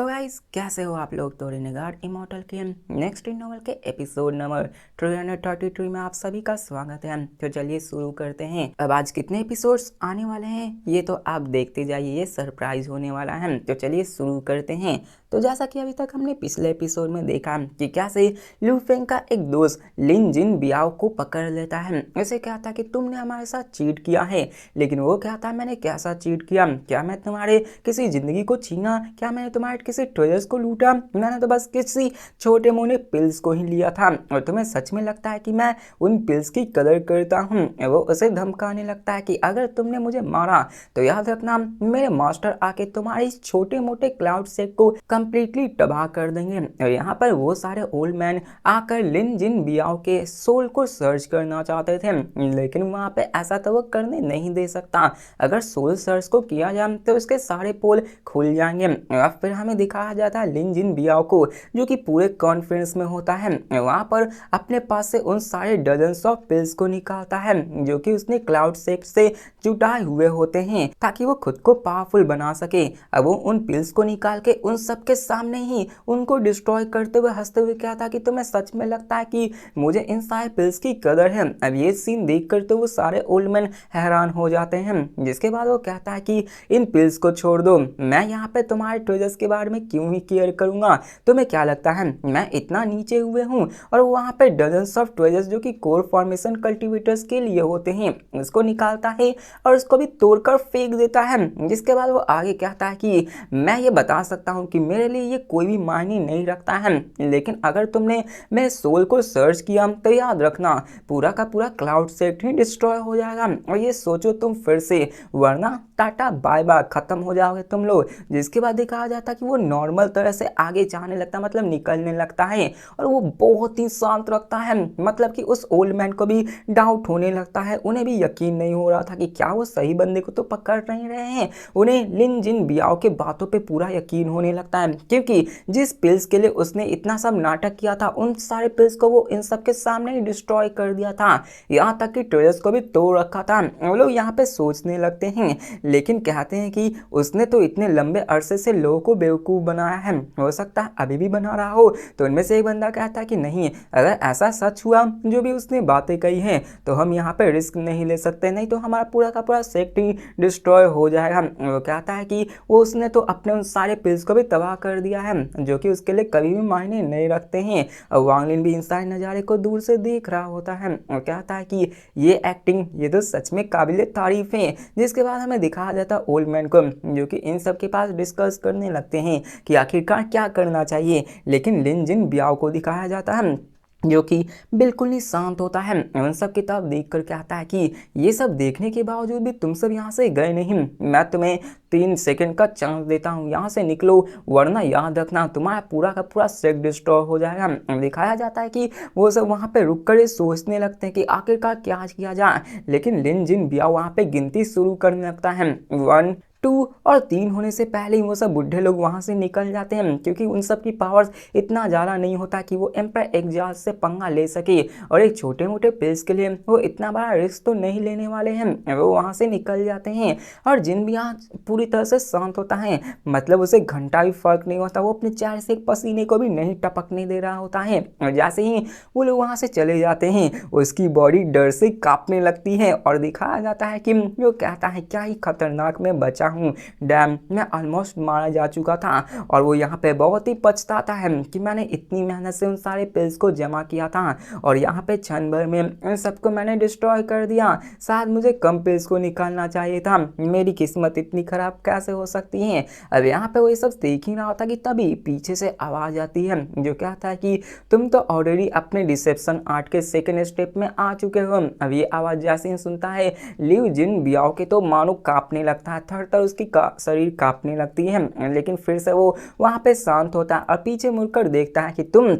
तो गाइस कैसे हो आप लोग। तो रिनेगार्ड इमॉर्टल के नेक्स्ट इन नॉवल के एपिसोड नंबर 333 में आप सभी का स्वागत है। तो चलिए शुरू करते हैं। अब आज कितने एपिसोड्स आने वाले हैं ये तो आप देखते जाइए, ये सरप्राइज होने वाला है। तो चलिए शुरू करते हैं। तो जैसा कि अभी तक हमने पिछले एपिसोड में देखा कि कैसे लू फेंग का एक दोस्त लिन जिन बियाओ को पकड़ लेता है। उसे कहता कि तुमने हमारे साथ चीट किया है, लेकिन वो कहता मैंने कैसा चीट किया, क्या मैं तुम्हारे किसी जिंदगी को छीना, क्या मैंने तुम्हारे किसी ट्रेजर्स को लूटा, मैंने तो बस किसी छोटे मोटे पिल्स को ही लिया था। और तुम्हें सच में लगता है कि मैं उन पिल्स की कदर करता हूँ। वो उसे धमकाने लगता है कि अगर तुमने मुझे मारा तो याद रखना मेरे मास्टर आके तुम्हारे इस छोटे मोटे क्लाउड सेट को कंप्लीटली तबाह कर देंगे। और यहाँ पर वो सारे ओल्ड मैन आकर लिन जिन बियाओ के सोल को सर्च करना चाहते थे, लेकिन वहाँ पे ऐसा तो वो करने नहीं दे सकता। अगर सोल सर्च को किया जाए तो उसके सारे पोल खुल जाएंगे। और फिर हमें दिखाया जाता है लिन जिन बियाओ को जो कि पूरे कॉन्फ्रेंस में होता है, वहाँ पर अपने पास से उन सारे डजन्स ऑफ पिल्स को निकालता है जो कि उसने क्लाउड सेट से जुटाए हुए होते हैं ताकि वो खुद को पावरफुल बना सके। अब वो उन पिल्स को निकाल के उन सबके सामने ही उनको डिस्ट्रॉय करते हुए हंसते हुए कहता कि तुम्हें सच में लगता है कि मुझे इन सारे पिल्स की कदर है। अब ये सीन देख कर तो वो सारे ओल्ड मैन हैरान हो जाते हैं, जिसके बाद वो कहता है कि इन पिल्स को छोड़ दो, मैं यहाँ पे तुम्हारे ट्रेजर्स के बारे में क्यों ही केयर करूंगा, तुम्हें क्या लगता है मैं इतना नीचे हुए हूँ। और वहाँ पे डजन्स ऑफ ट्रेजर्स जो कि कोर फॉर्मेशन कल्टीवेटर्स के लिए होते हैं उसको निकालता है और उसको भी तोड़कर फेंक देता है। जिसके बाद वो आगे कहता है कि मैं ये बता सकता हूँ कि मेरे लिए ये कोई भी मायने नहीं रखता है, लेकिन अगर तुमने मेरे सोल को सर्च किया तो याद रखना पूरा का पूरा क्लाउड सेट ही डिस्ट्रॉय हो जाएगा। और ये सोचो तुम फिर से, वरना टाटा बाय बाय, खत्म हो जाओगे तुम लोग। जिसके बाद दिखाया जाता कि वो नॉर्मल तरह से आगे जाने लगता, मतलब निकलने लगता है। और वो बहुत ही शांत रखता है, मतलब कि उस ओल्ड मैन को भी डाउट होने लगता है। उन्हें भी यकीन नहीं हो रहा था कि क्या वो सही बंदे को तो पकड़ नहीं रहे हैं। उन्हें लिन जिन बियाओ के बातों पे पूरा यकीन होने लगता है, क्योंकि जिस पिल्स के लिए उसने इतना सब नाटक किया था उन सारे पिल्स को वो इन सब के सामने ही डिस्ट्रॉय कर दिया था, यहाँ तक कि ट्रेजर्स को भी तोड़ रखा था। वो लोग यहाँ पे सोचने लगते हैं, लेकिन कहते हैं कि उसने तो इतने लंबे अरसे से लोगों को बेवकूफ़ बनाया है, हो सकता है अभी भी बना रहा हो। तो उनमें से एक बंदा कहता है कि नहीं, अगर ऐसा सच हुआ जो भी उसने बातें कही हैं तो हम यहाँ पे रिस्क नहीं ले सकते, नहीं तो हमारा पूरा का पूरा सेट ही डिस्ट्रॉय हो जाएगा। वो कहता है कि वो उसने तो अपने उन सारे पिल्स को भी तबाह कर दिया है जो कि उसके लिए कभी भी मायने नहीं रखते हैं। और वांग लिन भी इन सारे नज़ारे को दूर से देख रहा होता है और कहता है कि ये एक्टिंग ये तो सच में काबिले तारीफ है। जिसके बाद हमें दिखाया जाता है ओल्ड मैन को जो कि इन सब के पास डिस्कस करने लगते हैं कि आखिरकार क्या करना चाहिए। लेकिन लिन जिन बियाओ को दिखाया जाता है जो कि बिल्कुल ही शांत होता है। उन सब किताब देख कर कहता है कि ये सब देखने के बावजूद भी तुम सब यहाँ से गए नहीं, मैं तुम्हें 3 सेकंड का चांस देता हूँ, यहाँ से निकलो, वरना याद रखना तुम्हारा पूरा का पूरा सेट डिस्ट्रॉय हो जाएगा। दिखाया जाता है कि वो सब वहाँ पे रुक कर सोचने लगते हैं कि आखिरकार क्या किया जाए। लेकिन लिन जिन बियाओ वहाँ पे गिनती शुरू करने लगता है, 1 2 और 3 होने से पहले ही वो सब बुढ़े लोग वहाँ से निकल जाते हैं, क्योंकि उन सब की पावर्स इतना ज़्यादा नहीं होता कि वो एम्पर एग्जाज से पंगा ले सके। और एक छोटे मोटे पिल्स के लिए वो इतना बड़ा रिस्क तो नहीं लेने वाले हैं, वो वहाँ से निकल जाते हैं। और जिन भी यहाँ पूरी तरह से शांत होता है, मतलब उसे घंटा भी फर्क नहीं होता, वो अपने चेहरे से एक पसीने को भी नहीं टपकने दे रहा होता है। और जैसे ही वो लोग वहाँ से चले जाते हैं उसकी बॉडी डर से कांपने लगती है। और दिखाया जाता है कि वो कहता है क्या ही खतरनाक मैं बचा हूँ, डैम मैं ऑलमोस्ट मारा जा चुका था। और वो यहाँ पे बहुत ही पछताता है कि मैंने इतनी मेहनत से उन सारे पिल्स को जमा किया था और यहाँ पे क्षण भर में इन सबको मैंने डिस्ट्रॉय कर दिया। शायद मुझे कम पिल्स को निकालना चाहिए था, मेरी किस्मत इतनी खराब कैसे हो सकती है। अब यहाँ पे वो ये सब देख ही रहा होता कि तभी पीछे से आवाज़ आती है जो कहता है कि तुम तो ऑलरेडी अपने डिसेप्शन आर्ट के सेकेंड स्टेप में आ चुके हो। अब ये आवाज़ जैसे ही सुनता है लिव जिन बियाओ के तो मानो कांपने लगता है, थर थर उसकी शरीर कांपने लगती है। लेकिन फिर से वो वहाँ पे शांत होता है और पीछे मुड़कर देखता है कि तुम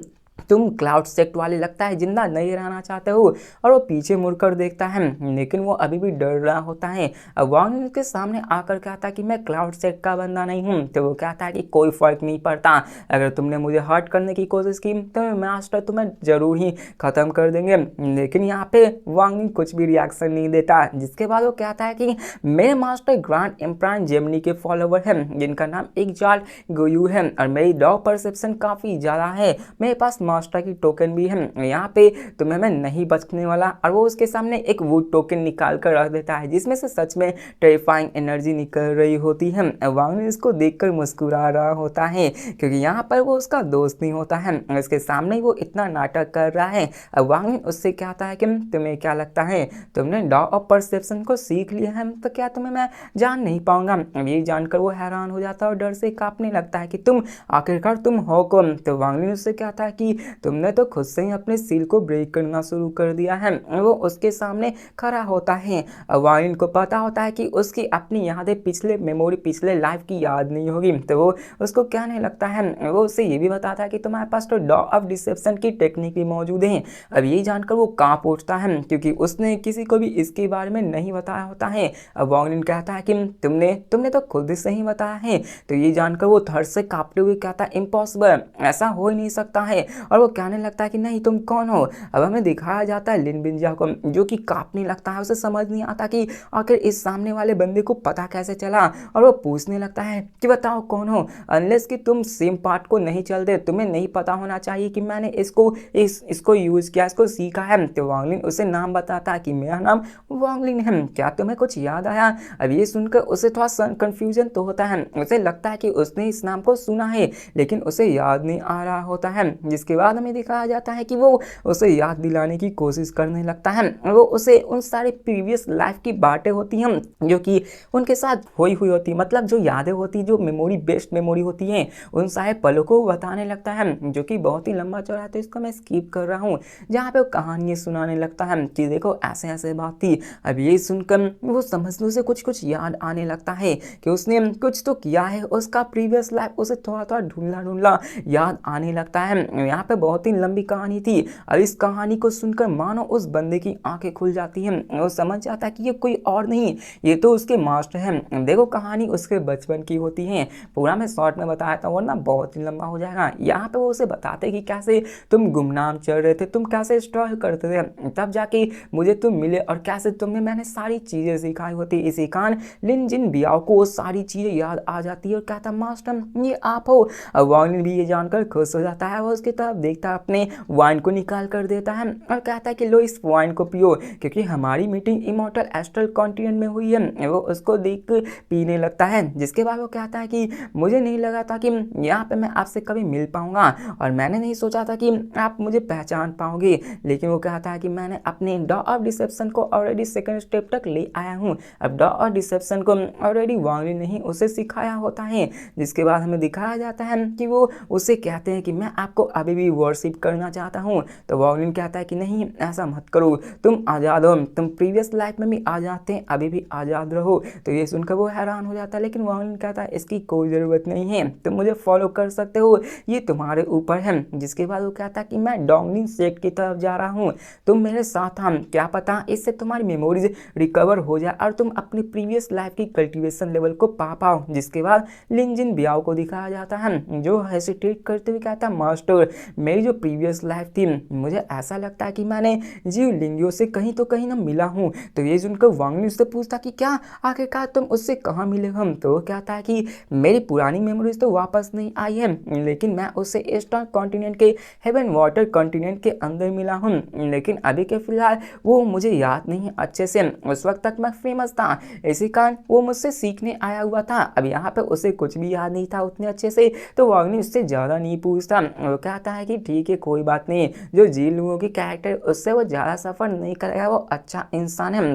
तुम क्लाउड सेक्ट वाले लगता है जिंदा नहीं रहना चाहते हो। और वो पीछे मुड़कर देखता है, लेकिन वो अभी भी डर रहा होता है। अब वांग उसके सामने आकर कहता है कि मैं क्लाउड सेक्ट का बंदा नहीं हूँ। तो वो कहता है कि कोई फर्क नहीं पड़ता, अगर तुमने मुझे हर्ट करने की कोशिश की तो मास्टर तुम्हें जरूर ही खत्म कर देंगे। लेकिन यहाँ पे वांग कुछ भी रिएक्शन नहीं देता, जिसके बाद वो कहता है कि मेरे मास्टर ग्रैंड एम्परायर जेमिनी के फॉलोवर हैं, जिनका नाम एग्जाल्ट गुयू है, और मेरी डॉग परसेप्शन काफी ज्यादा है, मेरे पास मास्टर की टोकन भी है, यहाँ पे तुम्हें मैं नहीं बचने वाला। और वो उसके सामने एक वुड टोकन निकाल कर रख देता है, जिसमें से सच में टेरिफाइंग एनर्जी निकल रही होती है। वांग इसको देखकर मुस्कुरा रहा होता है, क्योंकि यहाँ पर वो उसका दोस्त नहीं होता है, इसके सामने वो इतना नाटक कर रहा है। वांग उससे कहता है कि तुम्हें क्या लगता है, तुमने लॉ ऑफ परसेप्शन को सीख लिया है, तो क्या तुम्हें मैं जान नहीं पाऊंगा। ये जानकर वो हैरान हो जाता है और डर से कांपने लगता है कि तुम आखिरकार तुम हो कौन। तो वांग उससे कहता है कि तुमने तो खुद से ही अपने सील को ब्रेक करना शुरू कर दिया है। वो उसके सामने खड़ा होता है। वांग को पता होता है कि उसकी अपनी यादें पिछले मेमोरी पिछले लाइफ की याद नहीं होगी, तो वो उसको कहने लगता है, वो उससे ये भी बताता है कि तुम्हारे पास तो लॉ ऑफ डिसेप्शन की टेक्निक भी मौजूद है। अब ये जानकर वो कांप उठता है, क्योंकि उसने किसी को भी इसके बारे में नहीं बताया होता है। अब वांग कहता है कि तुमने तुमने तो खुद से ही बताया है। तो ये जानकर वो धड़ से कांपते हुए कहता है, इम्पॉसिबल, ऐसा हो ही नहीं सकता है। और वो कहने लगता है कि नहीं, तुम कौन हो। अब हमें दिखाया जाता है लिन बिंजिया को, जो कि कांपने लगता है, उसे समझ नहीं आता कि आखिर इस सामने वाले बंदे को पता कैसे चला। और वो पूछने लगता है कि बताओ कौन हो, अनलेस कि तुम सेम पार्ट को नहीं चलते, तुम्हें नहीं पता होना चाहिए कि मैंने इसको यूज किया, इसको सीखा है। तो वांगलिन उसे नाम बताता है कि मेरा नाम वांगलिन है, क्या तुम्हें कुछ याद आया। अब ये सुनकर उसे थोड़ा कंफ्यूजन तो होता है, उसे लगता है कि उसने इस नाम को सुना है, लेकिन उसे याद नहीं आ रहा होता है। जिसके बाद हमें दिखाया जाता है कि वो उसे याद दिलाने की कोशिश करने लगता है। वो उसे उन सारे प्रीवियस लाइफ की बातें होती हैं जो कि उनके साथ हुई होती, मतलब जो यादें होती, जो मेमोरी बेस्ड मेमोरी होती हैं, उन सारे पलों को बताने लगता है, जो कि बहुत ही लंबा चौड़ा है, तो इसको मैं स्किप कर रहा हूँ। जहाँ पे वो कहानी सुनाने लगता है कि देखो ऐसे ऐसे बात थी। अब ये सुनकर वो समझने से कुछ कुछ याद आने लगता है कि उसने कुछ तो किया है, उसका प्रीवियस लाइफ उसे थोड़ा थोड़ा ढूंढला ढूंढला याद आने लगता है। यहाँ पे बहुत ही लंबी कहानी थी, और इस कहानी को सुनकर मानो उस बंदे की आंखें खुल जाती हैं। वो समझ जाता है कि ये कोई और नहीं, ये तो उसके मास्टर हैं। देखो कहानी उसके बचपन की होती है, पूरा मैं शॉर्ट में बताया था वरना बहुत ही लंबा हो जाएगा। यहाँ पे वो उसे बताते कि कैसे तुम गुमनाम चल रहे थे, तुम कैसे स्ट्रगल करते थे, तब जाके मुझे तुम मिले, और कैसे तुमने मैंने सारी चीजें सिखाई होती। इसी कारण लिन जिन बियाओ को वो सारी चीजें याद आ जाती है और कहता मास्टर ये आप हो। वाइन भी ये जानकर खुश हो जाता है, वो उसकी तरफ देखता है, अपने वाइन को निकाल कर देता है और कहता है कि लो इस वाइन को पियो, क्योंकि हमारी मीटिंग इमॉर्टल एस्ट्रल कॉन्टिनेंट में हुई है। वो उसको देख पीने लगता है, जिसके बाद वो कहता है कि मुझे नहीं लगा था कि यहाँ पे मैं आपसे कभी मिल पाऊंगा, और मैंने नहीं सोचा था कि आप मुझे पहचान पाओगे। लेकिन वो कहता है कि मैंने अपने लॉ ऑफ डिसेप्शन को ऑलरेडी सेकंड स्टेप तक ले आया हूँ। अब लॉ ऑफ डिसेप्शन को ऑलरेडी वांगली नहीं उसे सिखाया होता है। जिसके बाद हमें दिखाया जाता है कि वो उसे कहते हैं कि मैं आपको अभी भी वर्शिप करना चाहता हूँ। तो वांगलिन कहता है कि नहीं ऐसा मत करो, तुम आज़ाद हो, तुम प्रीवियस लाइफ में भी आज़ाद थे, अभी भी आज़ाद रहो। तो ये सुनकर वो हैरान हो जाता है, लेकिन वांगलिन कहता है इसकी कोई ज़रूरत नहीं है, तुम मुझे फॉलो कर सकते हो, ये तुम्हारे ऊपर है। जिसके बाद वो कहता है कि मैं डोंगलिन सेक्ट की तरफ जा रहा हूँ, तुम मेरे साथ हम, क्या पता इससे तुम्हारी मेमोरीज रिकवर हो जाए और तुम अपनी प्रीवियस लाइफ की कल्टीवेशन लेवल को पा पाओ। जिसके बाद लिन जिन बियाओ को दिखाया जाता है, जो हेसिटेट करते हुए कहता है मास्टर मेरी जो प्रीवियस लाइफ थी, मुझे ऐसा लगता है कि मैंने जीव लिंगियों से कहीं तो कहीं ना मिला हूँ। तो ये सुनकर वांगली उससे पूछता कि क्या आखिरकार तुम उससे कहाँ मिले हम। तो वो कहता है कि मेरी पुरानी मेमोरीज तो वापस नहीं आई है, लेकिन मैं उससे ईस्टर्न कॉन्टिनेंट के हेवन वाटर कॉन्टिनेंट के अंदर मिला हूँ, लेकिन अभी के फिलहाल वो मुझे याद नहीं अच्छे से, उस वक्त तक मैं फेमस था, इसी कारण वो मुझसे सीखने आया हुआ था। अब यहाँ पे उसे कुछ भी याद नहीं था उतने अच्छे से, तो वाग्नी उससे ज़्यादा नहीं पूछता। वो कहता है कि ठीक है कोई बात नहीं, जो जी लोगों की कैरेक्टर उससे वो ज़्यादा सफ़र नहीं करेगा, वो अच्छा इंसान है।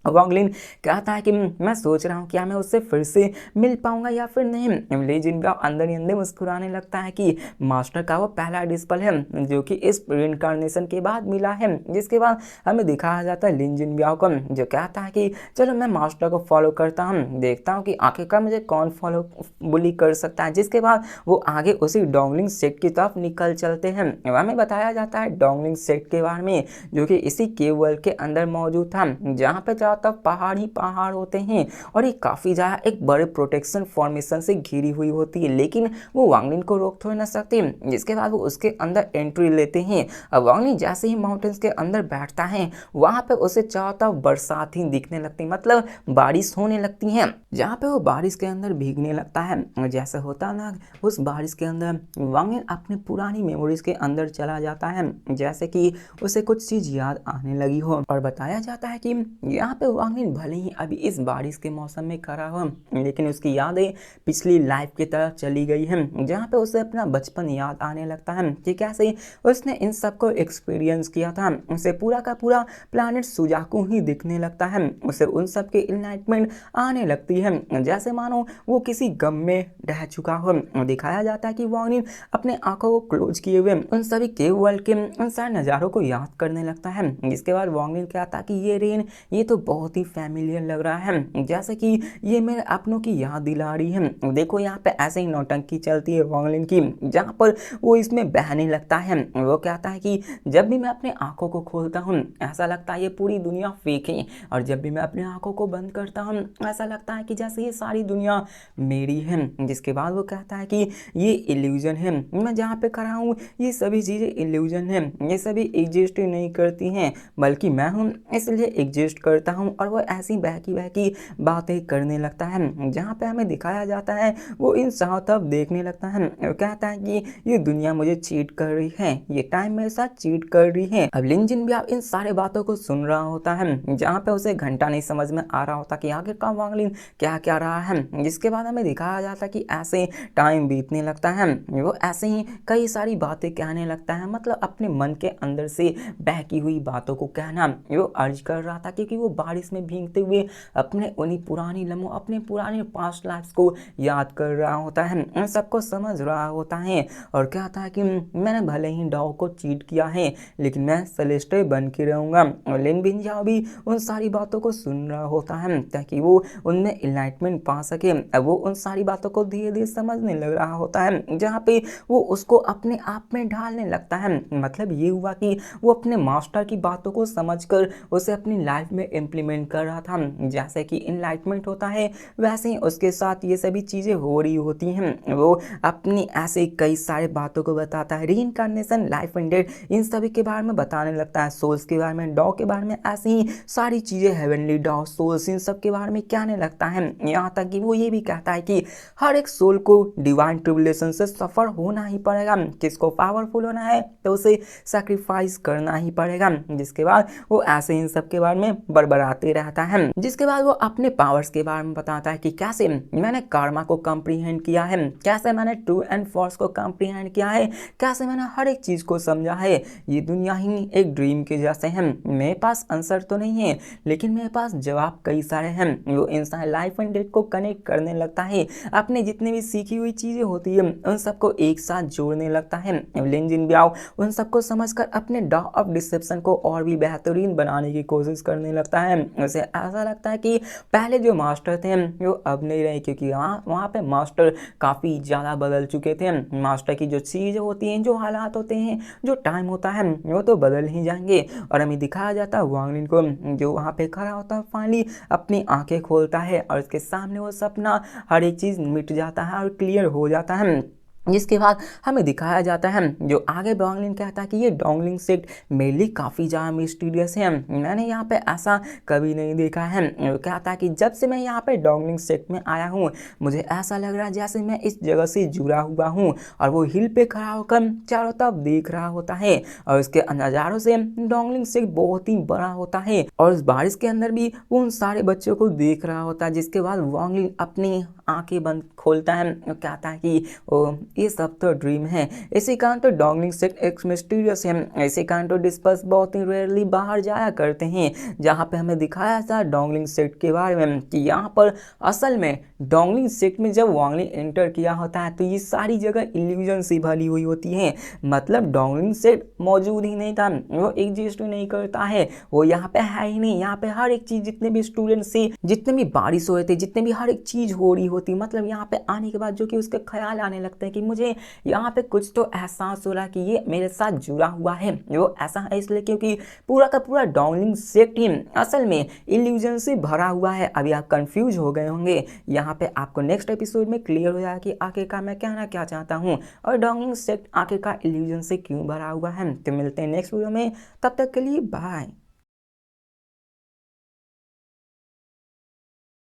वांगलिन कहता है कि मैं सोच रहा हूँ क्या मैं उससे फिर से मिल पाऊंगा या फिर नहीं। ली जिनब्याओ अंदर ही अंदर मुस्कुराने लगता है कि मास्टर का वो पहला डिस्पल है जो कि इस रिइंकार्नेशन के बाद मिला है। जिसके बाद हमें दिखाया जाता है लिन जिनब्याओ को, जो कहता है कि चलो मैं मास्टर को फॉलो करता हूँ, देखता हूँ कि आखिरकार मुझे कौन फॉलो बुली कर सकता है। जिसके बाद वो आगे उसी डोंगलिंग सेक्ट की तरफ निकल चलते हैं। हमें बताया जाता है डोंगलिंग सेक्ट के बारे में, जो कि इसी केव वर्ल्ड के अंदर मौजूद था, जहाँ पे तब पहाड़ ही पहाड़ होते हैं और ये काफी ज्यादा एक बड़े प्रोटेक्शन फॉर्मेशन से घिरी हुई होती है। लेकिन वो वांगलिन को रोक थोड़ी ना सकती। जिसके बाद वो उसके अंदर एंट्री लेते हैं। अब वांगलिन जैसे ही माउंटेन्स के अंदर बैठता है, वहां पे उसे चारों तरफ बरसात ही दिखने लगती, मतलब बारिश होने लगती है, जहाँ पे वो बारिश के अंदर भीगने लगता है। जैसे होता ना, उस बारिश के अंदर वांगलिन अपनी पुरानी मेमोरीज के अंदर चला जाता है, जैसे कि उसे कुछ चीज याद आने लगी हो। और बताया जाता है कि यहाँ पे वांगलिन भले ही अभी इस बारिश के मौसम में खड़ा हो, लेकिन उसकी यादें पिछली लाइफ की तरफ चली गई हैं, जहाँ पे उसे अपना बचपन याद आने लगता है कि कैसे उसने इन सब को एक्सपीरियंस किया था। उसे पूरा का पूरा प्लैनेट सुजाकू ही दिखने लगता है। उसे उन सब की इनलाइटमेंट आने लगती है, जैसे मानो वो किसी गम में रह चुका हो। दिखाया जाता है कि वांगलिन अपने आंखों को क्लोज किए हुए उन सभी केव वर्ल्ड के उन सारे नज़ारों को याद करने लगता है। जिसके बाद वांगलिन कहता है कि ये रेन, ये तो बहुत ही फैमिलियर लग रहा है, जैसे कि ये मेरे अपनों की याद दिला रही है। देखो यहाँ पे ऐसे ही नौटंकी चलती है वांगलिन की, जहाँ पर वो इसमें बहने लगता है। वो कहता है कि जब भी मैं अपने आंखों को खोलता हूँ ऐसा लगता है ये पूरी दुनिया फेक है, और जब भी मैं अपनी आंखों को बंद करता हूँ ऐसा लगता है कि जैसे ये सारी दुनिया मेरी है। जिसके बाद वो कहता है कि ये इल्यूजन है, मैं जहाँ पे खड़ा हूँ ये सभी चीज़ें इल्यूजन है, ये सभी एग्जिस्ट ही नहीं करती हैं, बल्कि मैं हूँ इसलिए एग्जिस्ट करता हूँ। और वो ऐसी बहकी बहकी बातें करने लगता है, जहाँ पे हमें दिखाया जाता है वो इन चारों तरफ देखने लगता है और कहता है कि ये दुनिया मुझे चीट कर रही है, ये टाइम मेरे साथ चीट कर रही है। अब लिन जिन भी आप इन सारे बातों को सुन रहा होता है, जहाँ पे उसे घंटा नहीं समझ में आ रहा होता कि आखिरकार वांगलिन क्या क्या रहा है। जिसके बाद हमें दिखाया जाता कि ऐसे टाइम बीतने लगता है, वो ऐसे ही कई सारी बातें कहने लगता है, मतलब अपने मन के अंदर से बहकी हुई बातों को कहना वो अर्ज कर रहा था, क्योंकि वो बारिश में भीगते हुए अपने उन्हीं पुरानी लम्हों, अपने पुराने पास्ट लाइफ्स को याद कर रहा होता है, उन सबको समझ रहा होता है और कहता है कि मैंने भले ही डॉ को चीट किया है, लेकिन मैं सेलेस्टे बन के रहूँगा। और लिन बिनजाओ भी उन सारी बातों को सुन रहा होता है ताकि वो उनमें इनलाइटमेंट पा सके। अब वो उन सारी बातों को धीरे धीरे समझने लग रहा होता है, जहाँ पे वो उसको अपने आप में ढालने लगता है। मतलब ये हुआ कि वो अपने मास्टर की बातों को समझकर उसे अपनी लाइफ में इम्प्लीमेंट कर रहा था। जैसे कि इनलाइटमेंट होता है वैसे ही उसके साथ ये सभी चीज़ें हो रही होती हैं। वो अपनी ऐसे कई सारे बातों को बताता है, रीइंकार्नेशन, लाइफ एंड डेथ, इन सभी के बारे में बताने लगता है, सोल्स के बारे में, डॉ के बारे में, ऐसी ही सारी चीज़ें, हेवनली डॉ, सोल्स, इन सब के बारे में कहने लगता है। यहाँ तक कि वो ये भी कहता है कि हर एक सोल को डिवाइन ट्रिबुलेशन से सफ़र होना ही पड़ेगा, किसको पावरफुल होना है तो उसे सैक्रिफाइस करना ही पड़ेगा। जिसके बाद वो ऐसे इन सब के बारे में बड़बड़ाते रहता है। जिसके बाद वो अपने पावर्स के बारे में बताता है कि कैसे मैंने कार्मा को कॉम्प्रीहेंड किया है, कैसे मैंने ट्रू एंड फॉल्स को कॉम्प्रीहेंड किया है, कैसे मैंने हर एक चीज़ को समझा है। ये दुनिया ही एक ड्रीम के जैसे है, मेरे पास आंसर तो नहीं है लेकिन मेरे पास जवाब कई सारे हैं। वो इंसान लाइफ एंड डेथ को कनेक्ट करने लगता है, अपने जितने भी सीखी हुई चीज़ें होती है उन सबको एक साथ जोड़ने लगता है। लिन जिनब्याओ उन सबको समझकर अपने डॉ ऑफ डिसेप्शन को और भी बेहतरीन बनाने की कोशिश करने लगता है। उसे ऐसा लगता है कि पहले जो मास्टर थे वो अब नहीं रहे, क्योंकि वहाँ पे मास्टर काफ़ी ज़्यादा बदल चुके थे। मास्टर की जो चीज़ें होती हैं, जो हालात होते हैं, जो टाइम होता है, वो तो बदल ही जाएंगे। और हमें दिखाया जाता है वांगलिन को, जो वहाँ पे खड़ा होता है, फाइनली अपनी आंखें खोलता है और उसके सामने वो सपना हर एक चीज़ मिट जाता है और क्लियर हो जाता है। जिसके बाद हमें दिखाया जाता है जो आगे वांगलिन कहता है कि ये डोंगलिंग सेक्ट मेरे लिए काफ़ी ज़्यादा मिस्टीरियस है, मैंने यहाँ पे ऐसा कभी नहीं देखा है। वो कहता है कि जब से मैं यहाँ पे डोंगलिंग सेक्ट में आया हूँ मुझे ऐसा लग रहा है जैसे मैं इस जगह से जुड़ा हुआ हूँ। और वो हिल पे खड़ा होकर चारों तरफ देख रहा होता है और उसके नज़ारों से डोंगलिंग सेक्ट बहुत ही बड़ा होता है और उस बारिश के अंदर भी वो उन सारे बच्चों को देख रहा होता है। जिसके बाद वांगलिन अपनी आंखें बंद खोलता है और कहता है कि ओ ये सब तो ड्रीम है। इसी कारण तो डोंगलिंग सेक्ट एक मिस्टीरियस है। इसी कारण तो डिस्पर्स बहुत ही रेयरली बाहर जाया करते हैं, जहाँ पे हमें दिखाया था डोंगलिंग सेक्ट के बारे में कि यहाँ पर असल में डोंगलिंग सेक्ट में जब वांग ली एंटर किया होता है तो ये सारी जगह इल्यूजन से भरी हुई होती है। मतलब डोंगलिंग सेक्ट मौजूद ही नहीं था, वो एग्जिस्ट ही नहीं करता है, वो यहाँ पे है ही नहीं। यहाँ पे हर एक चीज, जितने भी स्टूडेंट से जितने भी बारिश हो रहे थे, जितने भी हर एक चीज हो रही होती, मतलब यहाँ पे आने के बाद जो कि उसके ख्याल आने लगता है कि मुझे यहाँ पे कुछ तो एहसास हो रहा है कि ये मेरे साथ जुड़ा हुआ है। वो ऐसा है इसलिए क्योंकि पूरा का पूरा डोंगलिंग सेक्ट ही असल में इल्यूजन से भरा हुआ है। अभी आप कंफ्यूज हो गए होंगे, यहाँ पे आपको नेक्स्ट एपिसोड में क्लियर हो जाएगा कि आखिरकार मैं कहना क्या चाहता हूँ और डोंगलिंग सेक्ट आखिरकार इल्यूजन से क्यों भरा हुआ है। तो मिलते हैं नेक्स्ट वीडियो में, तब तक के लिए बाय।